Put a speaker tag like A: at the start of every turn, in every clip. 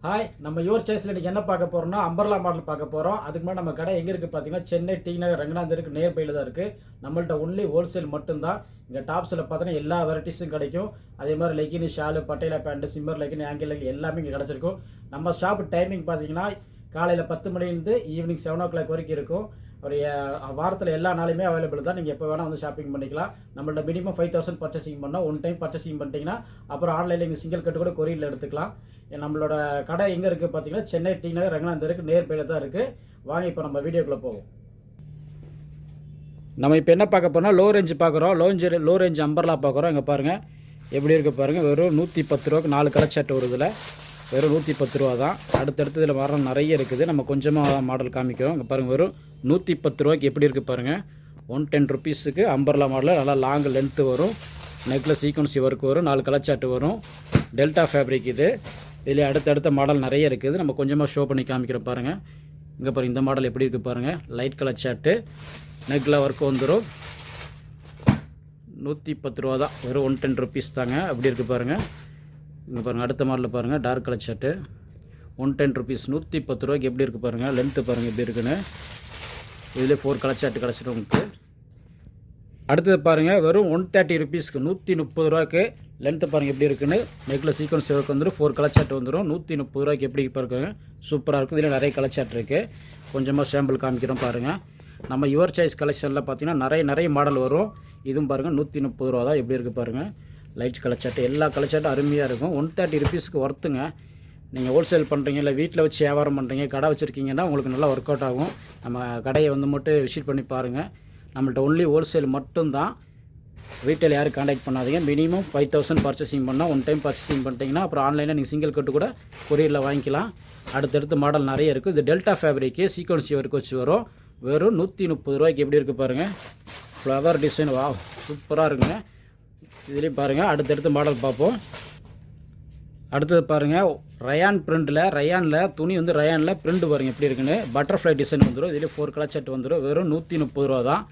A: Hi, நம்ம your சாய்ஸ்ல இன்னைக்கு என்ன பார்க்க போறோம்னா அம்பர்லா மாடல் பார்க்க போறோம். அதுக்கு முன்னாடி நம்ம கடை எங்க இருக்கு பார்த்தீங்கன்னா சென்னை டி நகர் ரங்கநாதருக்கு நியர் பைல தான் இருக்கு. நம்மள்ட்ட ஒன்லி ஹோல்சேல் மட்டும்தான். இங்க டாப்ஸ்ல பார்த்தீங்கன்னா எல்லா வெரைட்டிஸும் கிடைக்கும். அதே மாதிரி legging, shawl, Patiala pant, shimmer legging, ankle legging எல்லாமே இங்க கிடைச்சிருக்கும். நம்ம ஷாப் டைமிங் பார்த்தீங்கன்னா காலையில 10 மணிலேருந்து ஈவினிங் 7 o'clock வரைக்கும் இருக்கும். ஒரு வாரத்தில் எல்லா நாளுமே அவைலபிள் தான். நீங்கள் எப்போ வேணால் வந்து ஷாப்பிங் பண்ணிக்கலாம். நம்மள்ட்ட மினிமம் 5,000 பர்ச்சேசிங் பண்ணோம். ஒன் டைம் பர்ச்சேசிங் பண்ணிட்டீங்கன்னா அப்புறம் ஆன்லைனில் இங்கே சிங்கிள் கட்டு கூட கொரியரில் எடுத்துக்கலாம். நம்மளோட கடை எங்கே இருக்குது பார்த்தீங்கன்னா சென்னை டி நகர் ரங்கநாதருக்கு நியர் பைல தான் இருக்குது. வாங்க இப்போ நம்ம வீடியோக்குள்ளே போவோம். நம்ம இப்போ என்ன பார்க்க போனால் லோ ரேஞ்சு பார்க்குறோம். லோ ரேஞ்ச் அம்பர்லா பார்க்குறோம். இங்கே பாருங்கள் எப்படி இருக்குது பாருங்கள். வெறும் 110 ரூபாய்க்கு 4 கலர் ஷர்ட் வருதுல. வெறும் 110 ரூபா தான். அடுத்தடுத்து இதில் வர நிறைய இருக்குது. நம்ம கொஞ்சமாக மாடல் காமிக்கிறோம். இங்கே பாருங்கள் வெறும் 110 ரூபாய்க்கு எப்படி இருக்குது பாருங்கள். 110 ருபீஸுக்கு அம்பர்லா மாடலில் நல்லா லாங் லென்த்து வரும். நெக்கில் சீக்வன்சி ஒர்க் வரும். 4 கலர் சார்ட் வரும். டெல்டா ஃபேப்ரிக் இது. இதில் அடுத்தடுத்த மாடல் நிறைய இருக்குது. நம்ம கொஞ்சமாக ஷோ பண்ணி காமிக்கிறோம் பாருங்கள். இங்கே பாருங்கள் இந்த மாடல் எப்படி இருக்குது பாருங்கள். லைட் கலர் சார்ட்டு, நெக்கில் ஒர்க் வந்துடும். 110 ரூபா தான். வெறும் 110 ருபீஸ் தாங்க. அப்படி இருக்குது பாருங்கள். இங்கே பாருங்கள் அடுத்த மாடலில் பாருங்கள் டார்க் கலர் ஷர்ட்டு 110 ருபீஸ். 110 ரூபாய்க்கு எப்படி இருக்குது பாருங்கள். லென்த்து பாருங்கள் எப்படி இருக்குன்னு. இதில் 4 கலர் ஷர்ட் கிடச்சிடும் உங்களுக்கு. அடுத்தது பாருங்கள் வெறும் 130 ருபீஸ்க்கு 130 ரூபாய்க்கு லென்த்து பாருங்கள் எப்படி இருக்குன்னு. நெக்கில் சீக்வன்ஸ் ஒர்க் வந்துடும். 4 கலர் ஷர்ட் வந்துடும். 130 ரூபாய்க்கு எப்படி பாருங்க. சூப்பராக இருக்கும். இதில் நிறைய கலர் ஷர்ட் இருக்குது. கொஞ்சமாக சாம்பிள் காமிக்கிறோம் பாருங்கள். நம்ம யுவர் சாய்ஸ் கலெக்ஷனில் பார்த்தீங்கன்னா நிறைய மாடல் வரும். இதுவும் பாருங்கள் 130 ரூபா தான். எப்படி இருக்குது பாருங்கள். லைட் கலர் சார்ட்டு எல்லா கலர் சார்ட்டும் அருமையாக இருக்கும். 130 ருபீஸ்க்கு ஒர்த்துங்க. நீங்கள் ஹோல்சேல் பண்ணுறீங்க இல்லை வீட்டில் வச்சு வியாபாரம் பண்ணுறீங்க, கடை வச்சுருக்கீங்கன்னா உங்களுக்கு நல்லா ஒர்க் அவுட் ஆகும். நம்ம கடையை மட்டும் விசிட் பண்ணி பாருங்கள். நம்மள்ட்ட ஒன்லி ஹோல்சேல் மட்டும்தான். ரீட்டைல் யாரும் காண்டாக்ட் பண்ணாதீங்க. மினிமம் 5,000 பர்ச்சேசிங் பண்ணால் ஒன் டைம் பர்ச்சேசிங் பண்ணிட்டீங்கன்னா அப்புறம் ஆன்லைனில் நீங்கள் சிங்கிள் கட்டு கூட கொரியரில் வாங்கிக்கலாம். அடுத்தடுத்து மாடல் நிறைய இருக்குது. இது டெல்டா ஃபேப்ரிக்கு சீக்வன்சி ஒர்க் வச்சு வரும். வெறும் 130 ரூபாய்க்கு எப்படி இருக்குது பாருங்கள். ஃப்ளவர் டிசைன் வா சூப்பராக இருக்குங்க. இதுலேயும் பாருங்கள் அடுத்தடுத்து மாடல் பார்ப்போம். அடுத்தது பாருங்கள் ரயான் ரயானில் துணி ரயானில் பிரிண்ட் பாருங்கள் எப்படி இருக்குன்னு. பட்டர்ஃப்ளை டிசைன் வந்துடும். இதில் 4 கலர் ஷர்ட் வந்துடும். வெறும் 130 ரூபா தான்.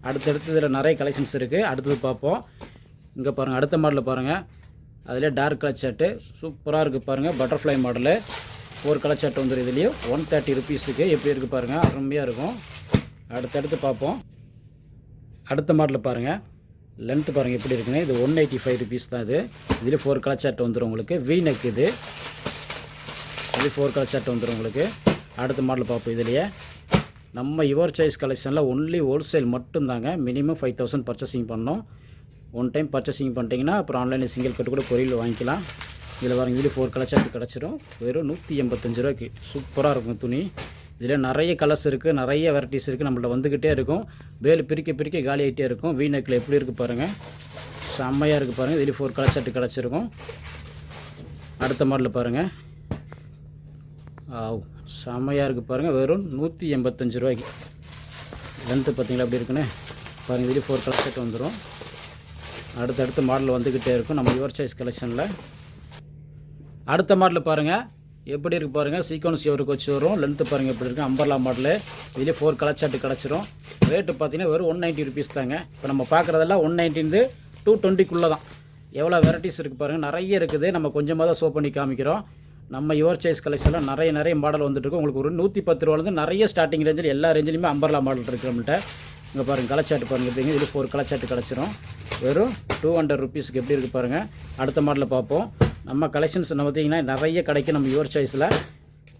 A: அடுத்தடுத்து இதில் நிறைய கலெக்ஷன்ஸ் இருக்குது. அடுத்தது பார்ப்போம். இங்கே பாருங்கள் அடுத்த மாடலில் பாருங்கள். அதிலே டார்க் கலர் ஷர்ட்டு சூப்பராக இருக்குது பாருங்கள். பட்டர்ஃப்ளை மாடலு 4 கலர் ஷர்ட் வந்துடும். இதுலேயும் 130 ருபீஸுக்கு எப்படி இருக்குது பாருங்கள். அருமையாக இருக்கும். அடுத்தடுத்து பார்ப்போம். அடுத்த மாடலில் பாருங்கள். லென்த்து பாருங்கள் எப்படி இருக்குன்னு. இது 185 ருபீஸ் தான். இதில் 4 கலர் ஷர்ட் வந்துடும் உங்களுக்கு. வி நெக் இது 4 கலர் ஷர்ட் வந்துடும் உங்களுக்கு. அடுத்த மாடல் பார்ப்போம். இதுலேயே நம்ம யுவர் சாய்ஸ் கலெக்ஷனில் ஒன்லி ஹோல்சேல் மட்டும்தாங்க. மினிமம் 5,000 பர்ச்சேசிங் பண்ணோம். ஒன் டைம் பர்ச்சேசிங் பண்ணிட்டீங்கன்னா அப்புறம் ஆன்லைனில் சிங்கிள் கட்டு கூட கொரியரில் வாங்கிக்கலாம். இதில் பாருங்கள் இதில் 4 கலர் ஷர்ட் கிடச்சிடும். வெறும் 185 ரூபாய்க்கு சூப்பராக இருக்கும் துணி. இதில் நிறைய கலர்ஸ் இருக்குது. நிறைய வெரைட்டிஸ் இருக்குது. நம்மள்ட்ட வந்துக்கிட்டே இருக்கும். வேலு பிரிக்க காலி ஆகிட்டே இருக்கும். வி நெக்கில் எப்படி இருக்குது பாருங்கள். செம்மையாக இருக்குது பாருங்கள். இதில் 4 கலர் ஷர்ட் கிடச்சிருக்கும். அடுத்த மாடலில் பாருங்கள். செம்மையாக இருக்குது பாருங்கள். வெறும் 185 ரூபாய்க்கு. லென்த்து பார்த்தீங்களா எப்படி இருக்குன்னு பாருங்கள். இதில் 4 கலர் ஷர்ட் வந்துடும். அடுத்தடுத்த மாடல் வந்துக்கிட்டே இருக்கும் நம்ம யுவர் சாய்ஸ் கலெக்ஷனில். அடுத்த மாடலில் பாருங்கள் எப்படி இருக்குது பாருங்கள். சீக்வன்ஸ் ஒர்க் வச்சு வரும். லென்த்து பாருங்கள் எப்படி இருக்குது. Umbrella model. இதிலே 4 கலர் ஷர்ட் கிடச்சிரும். ரேட்டு பார்த்தீங்கன்னா வெறும் 190 ருபீஸ் தாங்க. இப்போ நம்ம பார்க்குறதெல்லாம் 190 220 தான். எவ்வளோ வெரைட்டிஸ் இருக்குது பாருங்கள். நிறைய இருக்குது. நம்ம கொஞ்சமாக தான் ஷோ பண்ணி காமிக்கிறோம். நம்ம யுவர் சாய்ஸ் கலெக்ஷனில் நிறைய மாடல் வந்துட்டு இருக்கும். உங்களுக்கு ஒரு 110 ரூபாலேருந்து நிறைய ஸ்டார்டிங் ரேஞ்சில் எல்லா ரேஞ்சிலுமே அம்பர்லா மாடல் இருக்குது நம்மள்ட்ட. இங்கே பாருங்கள் கலர் ஷர்ட் பாருங்கள். இதில் 4 கலர் ஷர்ட் கிடச்சிரும். வெறும் 200 ருபீஸுக்கு எப்படி இருக்குது பாருங்கள். அடுத்த மாடலில் பார்ப்போம். நம்ம கலெக்ஷன்ஸ் பார்த்தீங்கன்னா நிறைய கிடைக்கும். நம்ம யுவர் சாய்ஸில்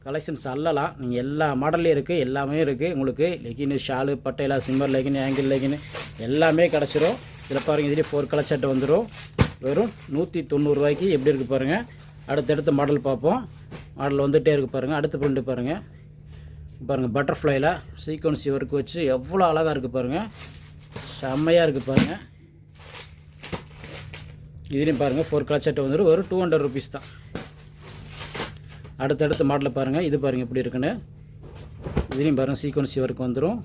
A: கலெக்ஷன்ஸ் அல்லலாம். நீங்கள் எல்லா மாடல்லையும் இருக்குது. எல்லாமே இருக்குது உங்களுக்கு. Legging, shawl, Patiala, shimmer legging, ankle legging எல்லாமே கிடச்சிரும். இதில் பாருங்கள் இதிலே 4 கலர் ஷர்ட் வந்துடும். வெறும் 190 ரூபாய்க்கு எப்படி இருக்குது பாருங்கள். அடுத்தடுத்த மாடல் பார்ப்போம். மாடல் வந்துகிட்டே இருக்குது பாருங்கள். அடுத்த பிரிண்ட் பாருங்கள். பாருங்கள் பட்டர்ஃப்ளைல சீக்வன்சி ஒர்க் வச்சு எவ்வளோ அழகாக இருக்குது பாருங்கள். செம்மையாக இருக்குது பாருங்கள். இதுலேயும் பாருங்கள் 4 கலர் ஷர்ட் வந்துடும். ஒரு 200 ருபீஸ் தான். அடுத்தடுத்த மாடலில் பாருங்கள். இது பாருங்கள் எப்படி இருக்குன்னு. இதுலேயும் பாருங்கள் சீக்வன்சி ஒர்க் வந்துடும்.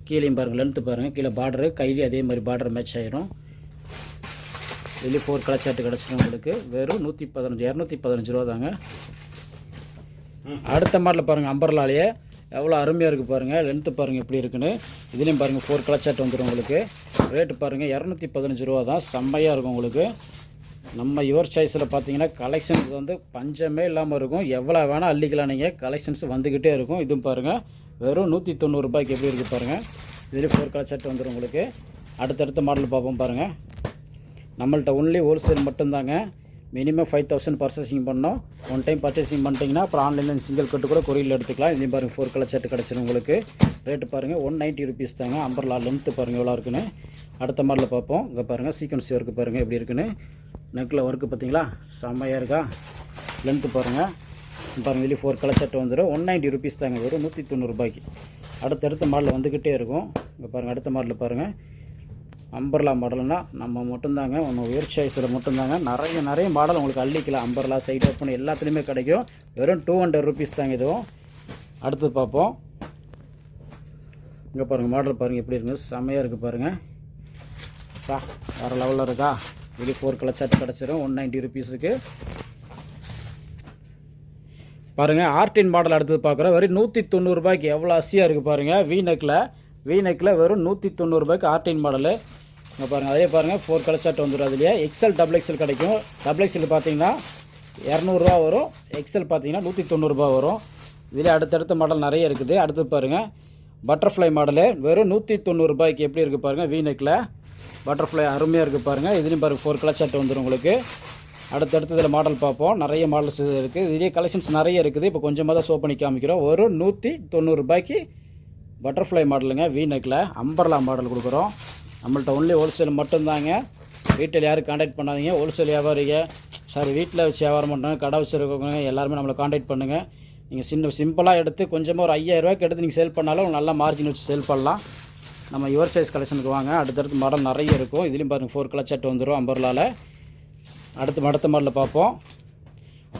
A: கீழேயும் பாருங்கள் லென்த்து பாருங்கள். கீழே பார்டரு கையிலேயும் அதே மாதிரி பார்டர் மேட்ச் ஆகிரும். இதுலேயும் 4 கலர் ஷர்ட் கிடச்சிடும் உங்களுக்கு. வெறும் 215 ரூபா தாங்க. அடுத்த மாடலில் பாருங்கள் அம்பர்லாலேயே எவ்வளோ அருமையாக இருக்குது பாருங்கள். லென்த்து பாருங்கள் எப்படி இருக்குன்னு. இதுலேயும் பாருங்கள் 4 கலர் ஷர்ட் வந்துடும் உங்களுக்கு. ரேட்டு பாருங்கள் 215 ரூபா தான். செம்மையாக இருக்கும் உங்களுக்கு. நம்ம யுவர் சாய்ஸில் பார்த்தீங்கன்னா கலெக்ஷன்ஸ் வந்து பஞ்சமே இல்லாமல் இருக்கும். எவ்வளோ வேணால் அள்ளிக்கலாம் நீங்கள். கலெக்ஷன்ஸ் வந்துக்கிட்டே இருக்கும். இதுவும் பாருங்கள் வெறும் 190 ரூபாய்க்கு எப்படி இருக்குது பாருங்கள். இதுலேயும் 4 கலர் ஷர்ட் வந்துடும் உங்களுக்கு. அடுத்தடுத்த மாடல் பார்ப்போம் பாருங்கள். நம்மள்ட்ட ஒன்லி ஹோல்சேல் மட்டும்தாங்க. மினிமம் 5000 பர்ச்சேசிங் பண்ணோம். ஒன் டைம் பர்ச்சேசிங் பண்ணிட்டீங்கன்னா அப்புறம் ஆன்லைனில் சிங்கிள் கட்டு கூட கொரியரில் எடுத்துக்கலாம். இதையும் பாருங்கள் 4 கலர் ஷர்ட் கிடச்சிடும் உங்களுக்கு. ரேட்டு பாருங்கள் 190 ருபீஸ் தாங்க. அம்பர்லா லென்த்து பாருங்கள் எவ்வளோ இருக்குன்னு. அடுத்த மாடலில் பார்ப்போம். இங்கே பாருங்கள் சீக்வன்ஸ் ஒர்க்கு பாருங்கள் எப்படி இருக்குன்னு. நெக்கில் ஒர்க்கு பார்த்தீங்களா செம்மையாக இருக்கா. லென்த்து பாருங்கள் பாருங்கள். இதுலேயும் 4 கலர் ஷர்ட் வந்துடும். 190 ருபீஸ் தாங்க. வெறும் 190 ரூபாய்க்கு. அடுத்தடுத்த மாடல் வந்துக்கிட்டே இருக்கும். இங்கே பாருங்கள் அடுத்த மாடலில் பாருங்கள். அம்பர்லா மாடல்னால் நம்ம மட்டும்தாங்க. ஒன்று உயர் சாய்ஸில் மட்டும்தாங்க. நிறைய மாடல் உங்களுக்கு அள்ளிக்கலாம். அம்பர்லா சைடு ஓப்பன் எல்லாத்துலேயுமே கிடைக்கும். வெறும் 200 ருபீஸ் தாங்க இதுவும். அடுத்து பார்ப்போம். இங்கே பாருங்கள் மாடல் பாருங்கள் எப்படி இருக்குது. செம்மையாக இருக்குது பாருங்கள். வேறு லெவலில் இருக்கா. இது 4 கலர் ஷர்ட் கிடச்சிடும் 190 ருபீஸுக்கு. பாருங்கள் ஆர்டின் மாடல் அடுத்தது பார்க்குறோம். வெறும் 190 ரூபாய்க்கு எவ்வளோ அசியாக இருக்குது பாருங்கள். வி நெக்கில் வெறும் 190 ரூபாய்க்கு ஆர்டின் மாடலு. இங்கே பாருங்கள் அதே பாருங்கள் 4 கலர் ஷர்ட் வந்துடும். அதுலேயே எக்ஸல் டபுள் எக்ஸல் கிடைக்கும். டபுள் எக்ஸல் பார்த்தீங்கன்னா 200 ரூபா வரும். எக்ஸல் பார்த்தீங்கன்னா 190 ரூபா வரும். இதிலே அடுத்தடுத்த மாடல் நிறைய இருக்குது. அடுத்து பாருங்கள் பட்டர்ஃப்ளை மாடலு வெறும் 190 ரூபாய்க்கு எப்படி இருக்குது பாருங்கள். வி நெக்கில் பட்டர்ஃப்ளை அருமையாக இருக்குது பாருங்கள். இதுலேயும் பாருங்கள் 4 கலர் ஷர்ட் வந்துடும் உங்களுக்கு. அடுத்தடுத்து இதில் மாடல் பார்ப்போம். நிறைய மாடல்ஸ் இருக்குது. இதுலேயே கலெக்ஷன்ஸ் நிறைய இருக்குது. இப்போ கொஞ்சமாக தான் ஷோ பண்ணி காமிக்கிறோம். ஒரு 190 ரூபாய்க்கு பட்டர்ஃப்ளை மாடலுங்க. வி நெக்கில் அம்பர்லா மாடல் கொடுக்குறோம். நம்மள்ட்ட ஒன்லி ஹோல்சேல் மட்டும்தாங்க. வீட்டில் யாரும் காண்டாக்ட் பண்ணாதீங்க. ஹோல்சேல் வியாபாரிங்க வீட்டில் வச்சு வியாபாரம் பண்ணுறாங்க, கடை வச்சுருக்கவங்க எல்லாருமே நம்மளை காண்டாக்ட் பண்ணுங்கள். நீங்கள் சிம்பிளாக எடுத்து கொஞ்சமாக ஒரு 5000 ரூபாய்க்கு எடுத்து நீங்கள் சேல் பண்ணாலும் நல்ல மார்ஜின் வச்சு சேல் பண்ணலாம். நம்ம யுவர் சாய்ஸ் கலெக்ஷனுக்கு வாங்க. அடுத்தடுத்து மாடல் நிறைய இருக்கும். இதுலேயும் பாருங்கள் 4 கலர் ஷர்ட் வந்துடும் அம்பர்லாவில். அடுத்த மாடலில் பார்ப்போம்.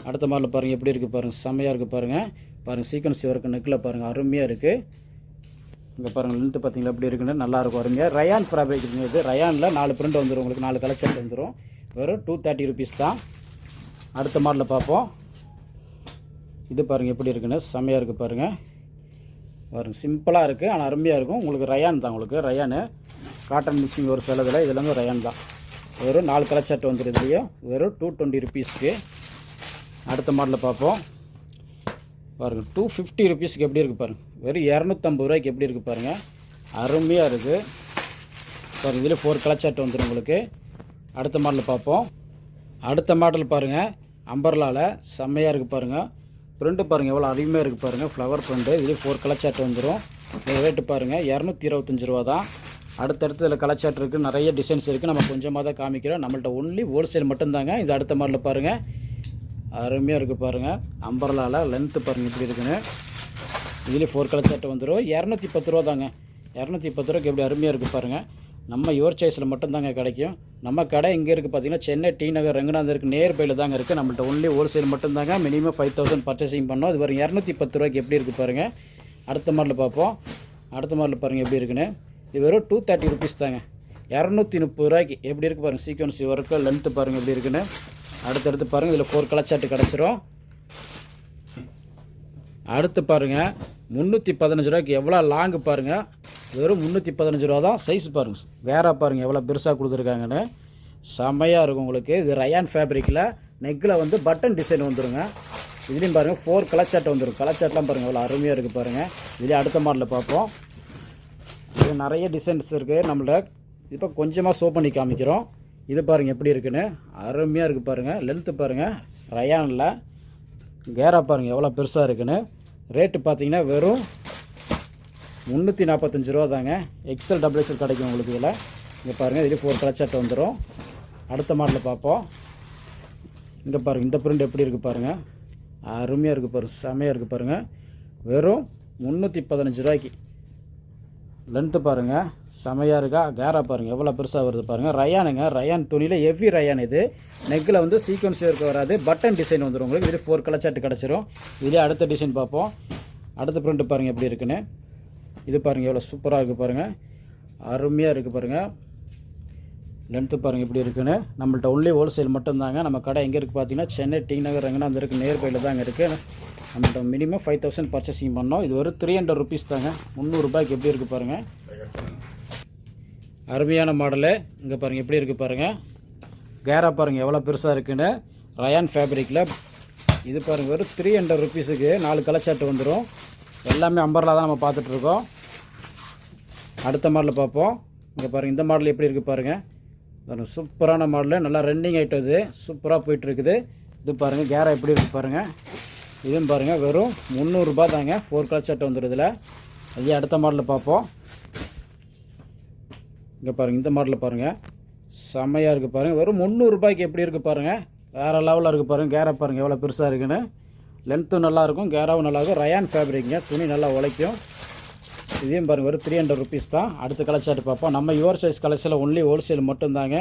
A: அடுத்த மாடலில் பாருங்கள் எப்படி இருக்குது பாருங்கள். செம்மையாக இருக்குது பாருங்கள் சீக்வன்ஸ் ஒர்க்கு நெக்கில் பாருங்கள் அருமையாக இருக்குது. இங்கே பாருங்கள் லென்த்து பார்த்தீங்களா எப்படி இருக்குன்னு. நல்லாயிருக்கும் அருமையாக. ரயான் ஃபேப்ரிக் இருக்குது. இது ரயானில் 4 பிரிண்ட் வந்துடும் உங்களுக்கு. 4 கலர் ஷர்ட் வந்துடும். வெறும் 230 ருபீஸ் தான். அடுத்த மாடலில் பார்ப்போம். இது பாருங்கள் எப்படி இருக்குன்னு. செம்மையாக இருக்குது பாருங்கள் சிம்பிளாக இருக்குது ஆனால் அருமையாக இருக்கும் உங்களுக்கு. ரயான் தான் உங்களுக்கு. ரயானு காட்டன் மிக்சிங் ஒரு சிலதில் இதெல்லாமே ரயான் தான். வெறும் 4 கலர் ஷர்ட் வந்துடும். இதுலேயும் வெறும் 220 ருபீஸ்க்கு. அடுத்த மாடலில் பார்ப்போம். பாருங்கள் 250 ருபீஸ்க்கு எப்படி இருக்குது பாருங்கள். வெறும் 250 ரூபாய்க்கு எப்படி இருக்குது பாருங்கள். அருமையாக இருக்குது பாருங்கள். இதில் 4 கலர் ஷர்ட் வந்துடும் உங்களுக்கு. அடுத்த மாடலில் பார்ப்போம். அடுத்த மாடல் பாருங்கள் அம்பர்லாவில் செம்மையாக இருக்குது பாருங்கள். ப்ரிண்ட்டு பாருங்கள் எவ்வளோ அருமையாக இருக்குது பாருங்கள். Flower print. இதில் 4 கலர் ஷர்ட் வந்துடும். ரேட்டு பாருங்கள் 225 ரூபா தான். அடுத்தடுத்து இதில் கலர் ஷர்ட் இருக்குது. நிறைய டிசைன்ஸ் இருக்குது. நம்ம கொஞ்சமாக தான் காமிக்கிறோம். நம்மள்ட்ட ஒன்லி ஹோல்சேல் மட்டும்தாங்க. இது அடுத்த மாடலில் பாருங்கள் அருமையாக இருக்குது பாருங்கள். அம்பர்லாவில் லென்த்து பாருங்கள் இப்படி இருக்குன்னு. இதுலேயும் 4 கலர் ஷர்ட் வந்துடும். 210 ரூபா தாங்க. 210 ரூபாய்க்கு எப்படி அருமையாக இருக்குது பாருங்கள். நம்ம யுவர் சாய்ஸில் மட்டும்தாங்க கிடைக்கும். நம்ம கடை எங்கே இருக்குது பார்த்தீங்கன்னா சென்னை டி நகர் ரங்கநாதருக்கு நியர்பையில் தாங்க இருக்குது. நம்மள்ட்ட ஒன்லி ஹோல்சேல் மட்டும்தாங்க. மினிமம் 5000 பர்ச்சேசிங் பண்ணோம். இது வரும் 210 ரூபாய்க்கு எப்படி இருக்குது பாருங்கள். அடுத்த மாடலில் பார்ப்போம். அடுத்த மாடலில் பாருங்கள் எப்படி இருக்குன்னு. இது வெறும் 230 ருபீஸ் தாங்க. 230 ரூபாய்க்கு எப்படி இருக்குது பாருங்கள். சீக்வன்ஸ் ஒர்க்கு லென்த்து பாருங்கள் எப்படி இருக்குன்னு. அடுத்தடுத்து பாருங்கள் இதில் 4 கலர் ஷர்ட் கிடச்சிரும். அடுத்து பாருங்கள் 315 ரூபாய்க்கு எவ்வளோ லாங்கு பாருங்கள். வெறும் 315 ரூபா தான். சைஸ் பாருங்கள் வேற பாருங்கள் எவ்வளோ பெருசாக கொடுத்துருக்காங்கன்னு. செம்மையாக இருக்கும் உங்களுக்கு. இது ரயான் ஃபேப்ரிக்கில் நெக்கில் வந்து பட்டன் டிசைன் வந்துடுங்க. இதுலேயும் பாருங்கள் 4 கலர் ஷர்ட் வந்துடும். கலர் ஷர்ட்லாம் பாருங்கள் எவ்வளோ அருமையாக இருக்குது பாருங்கள். இதுலேயே அடுத்த மாடலில் பார்ப்போம். இது நிறைய டிசைன்ஸ் இருக்குது நம்மள்ட்ட. இப்போ கொஞ்சமாக ஷோ பண்ணி காமிக்கிறோம். இது பாருங்கள் எப்படி இருக்குன்னு. அருமையாக இருக்குது பாருங்கள். லென்த்து பாருங்கள் ரயானில். கேரா பாருங்கள் எவ்வளோ பெருசாக இருக்குன்னு. ரேட்டு பார்த்தீங்கன்னா வெறும் 345 ரூபா தாங்க. எக்ஸல் டபுள் எக்ஸல் கிடைக்கும் உங்களுக்கு இதில். இங்கே பாருங்கள் இதுலேயும் 4 கலர் ஷர்ட் வந்துடும். அடுத்த மாடலில் பார்ப்போம். இங்கே பாருங்கள் இந்த பிரிண்ட் எப்படி இருக்குது பாருங்கள். அருமையாக இருக்குது பாருங்கள். செமையாக இருக்குது பாருங்கள். வெறும் 315 ரூபாய்க்கு. லென்த்து பாருங்கள் செமையாக இருக்கா. கேரா பாருங்கள் எவ்வளோ பெருசாக வருது பாருங்கள். ரயானுங்க. ரயான் துணியில் ஹெவி ரயான். இது நெக்கில் வந்து சீக்வன்ஸ் இருக்க வராது. பட்டன் டிசைன் வந்துடும் உங்களுக்கு. இது 4 கலர் ஷர்ட் கிடச்சிரும். இதிலே அடுத்த டிசைன் பார்ப்போம். அடுத்த பிரிண்ட் பாருங்கள் எப்படி இருக்குன்னு. இது பாருங்கள் எவ்வளோ சூப்பராக இருக்குது பாருங்கள். அருமையாக இருக்குது பாருங்கள். லென்த்து பாருங்கள் எப்படி இருக்குன்னு. நம்மள்ட்ட ஒன்லி ஹோல்சேல் மட்டும்தாங்க. நம்ம கடை எங்கே இருக்குது பார்த்தீங்கன்னா சென்னை டி நகர் ரங்கநாதருக்கு நியர்பையில் தாங்க இருக்குது. நம்மள்ட்ட மினிமம் 5000 பர்ச்சேசிங் பண்ணோம். இது ஒரு 300 ருபீஸ் தாங்க. 300 ரூபாய்க்கு எப்படி இருக்குது பாருங்கள். அருமையான மாடலு. இங்கே பாருங்கள் எப்படி இருக்குது பாருங்கள். கேரா பாருங்கள் எவ்வளோ பெருசாக இருக்குன்னு. ரயான் ஃபேப்ரிக்கில் இது பாருங்கள் வெறும் 300 ருபீஸுக்கு 4 கலர் ஷர்ட் வந்துடும். எல்லாமே அம்பர்லா தான் நம்ம பார்த்துட்ருக்கோம். அடுத்த மாடலில் பார்ப்போம். இங்கே பாருங்கள் இந்த மாடல் எப்படி இருக்குது பாருங்கள். சூப்பரான மாடலு, நல்லா ரன்னிங் ஐட்டம், இது சூப்பராக போயிட்டுருக்குது. இது பாருங்கள் கேரா எப்படி இருக்குது பாருங்கள். இதுவும் பாருங்கள் வெறும் 300 ரூபா தாங்க. 4 கலர் ஷர்ட் வந்துடுதுல. அதே அடுத்த மாடலில் பார்ப்போம். இங்கே பாருங்கள் இந்த மாடலில் பாருங்கள் செம்மையாக இருக்குது பாருங்கள். வெறும் 300 ரூபாய்க்கு எப்படி இருக்குது பாருங்கள். வேறு லெவலில் இருக்குது பாருங்கள். கேரா பாருங்கள் எவ்வளோ பெருசாக இருக்குன்னு. லென்த்தும் நல்லாயிருக்கும், கேராவும் நல்லாயிருக்கும். ரயான் ஃபேப்ரிக்குங்க, துணி நல்லா உழைக்கும். இதையும் பாருங்கள் வெறும் 300 ருபீஸ் தான். அடுத்த கலர் ஷர்ட் பார்ப்போம். நம்ம யுவர் சைஸ் கலெக்ஷனில் ஒன்லி ஹோல்சேல் மட்டும்தாங்க.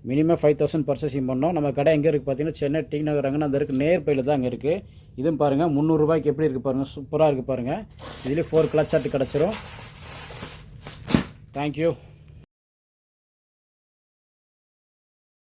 A: மினிமம் 5000 பர்ச்சேசிங் பண்ணோம். நம்ம கடை எங்கே இருக்குது பார்த்தீங்கன்னா சென்னை டி நகர் அங்கே அந்த இருக்குது, நேர்பையில் தான் அங்கே இருக்குது. இதுவும் பாருங்கள் 300 ரூபாய்க்கு எப்படி இருக்குது பாருங்கள். சூப்பராக இருக்குது பாருங்கள். இதுலேயும் 4 கலர் ஷர்ட் கிடச்சிரும். தேங்க்யூ.